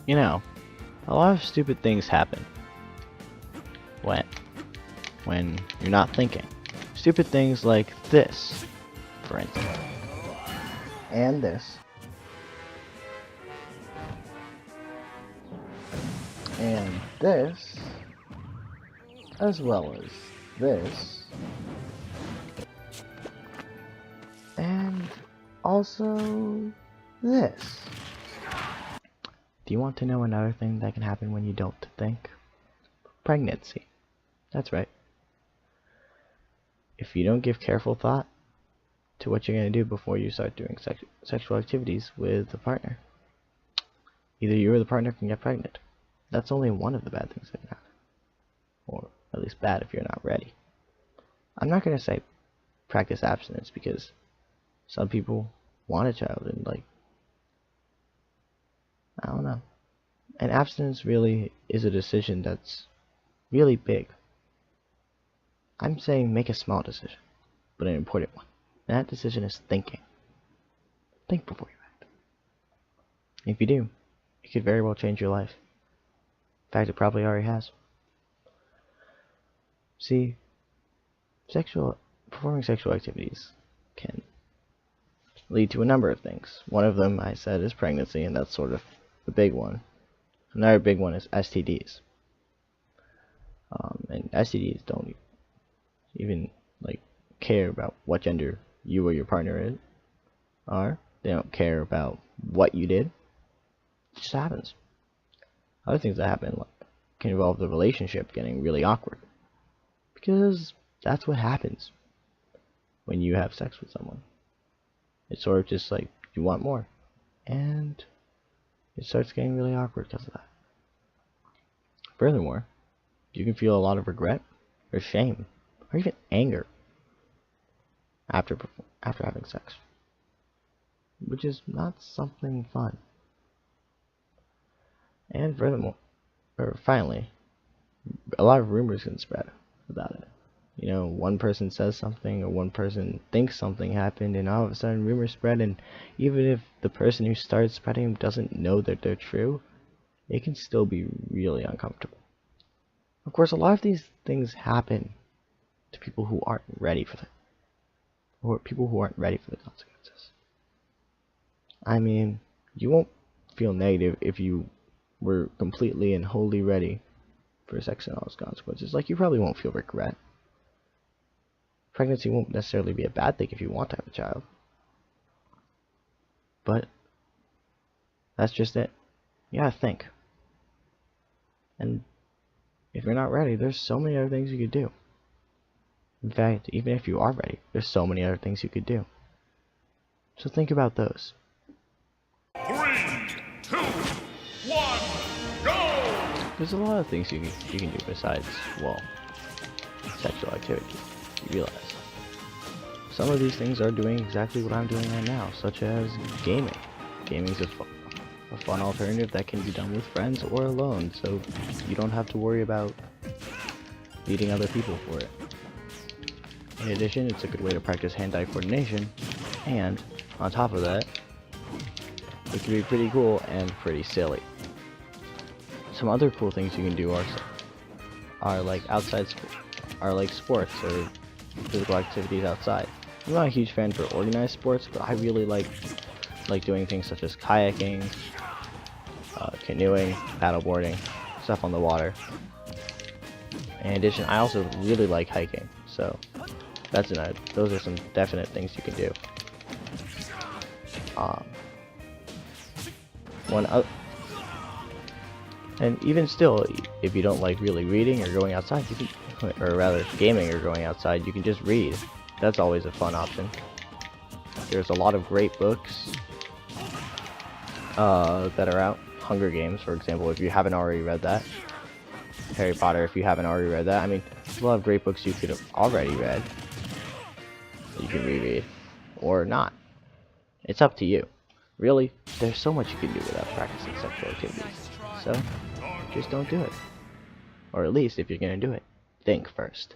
You know, a lot of stupid things happen when you're not thinking. Stupid things like this, for instance. And this. And this. As well as this. And also this. Do you want to know another thing that can happen when you don't think? Pregnancy. That's right. If you don't give careful thought to what you're going to do before you start doing sexual activities with a partner, either you or the partner can get pregnant. That's only one of the bad things that can happen. Or at least bad if you're not ready. I'm not going to say practice abstinence because some people want a child and I don't know. And abstinence really is a decision that's really big. I'm saying make a small decision, but an important one. And that decision is thinking. Think before you act. If you do, it could very well change your life. In fact, it probably already has. See, performing sexual activities can lead to a number of things. One of them, I said, is pregnancy, and that's sort of the big one. Another big one is STDs. And STDs don't even care about what gender you or your partner are. They don't care about what you did. It just happens. Other things that happen can involve the relationship getting really awkward, because that's what happens when you have sex with someone. It's sort of just like you want more, and it starts getting really awkward because of that. Furthermore, you can feel a lot of regret or shame or even anger after having sex, which is not something fun. And finally, a lot of rumors can spread about it. You know, one person says something or one person thinks something happened, and all of a sudden rumors spread, and even if the person who started spreading them doesn't know that they're true, it can still be really uncomfortable. Of course, a lot of these things happen to people who aren't ready for them, or people who aren't ready for the consequences. I mean, you won't feel negative if you were completely and wholly ready for sex and all its consequences. You probably won't feel regret. Pregnancy won't necessarily be a bad thing if you want to have a child. But that's just it. You gotta think. And if you're not ready, there's so many other things you could do. In fact, even if you are ready, there's so many other things you could do. So think about those. 3, 2, 1, go! There's a lot of things you can do besides, well, sexual activity. You realize. Some of these things are doing exactly what I'm doing right now, such as gaming. Gaming is a fun alternative that can be done with friends or alone, so you don't have to worry about meeting other people for it. In addition, it's a good way to practice hand-eye coordination, and on top of that, it can be pretty cool and pretty silly. Some other cool things you can do are like sports or physical activities outside. I'm not a huge fan for organized sports, but I really like doing things such as kayaking, canoeing, paddleboarding, stuff on the water. In addition, I also really like hiking, so those are some definite things you can do. And even still, if you don't like really reading or going outside, or rather gaming or going outside, you can just read. That's always a fun option. There's a lot of great books that are out. Hunger Games, for example, if you haven't already read that. Harry Potter, if you haven't already read that. I mean, there's a lot of great books you could have already read. You can reread, or not. It's up to you. Really, there's so much you can do without practicing sexual activities. So, just don't do it. Or at least, if you're gonna do it, think first.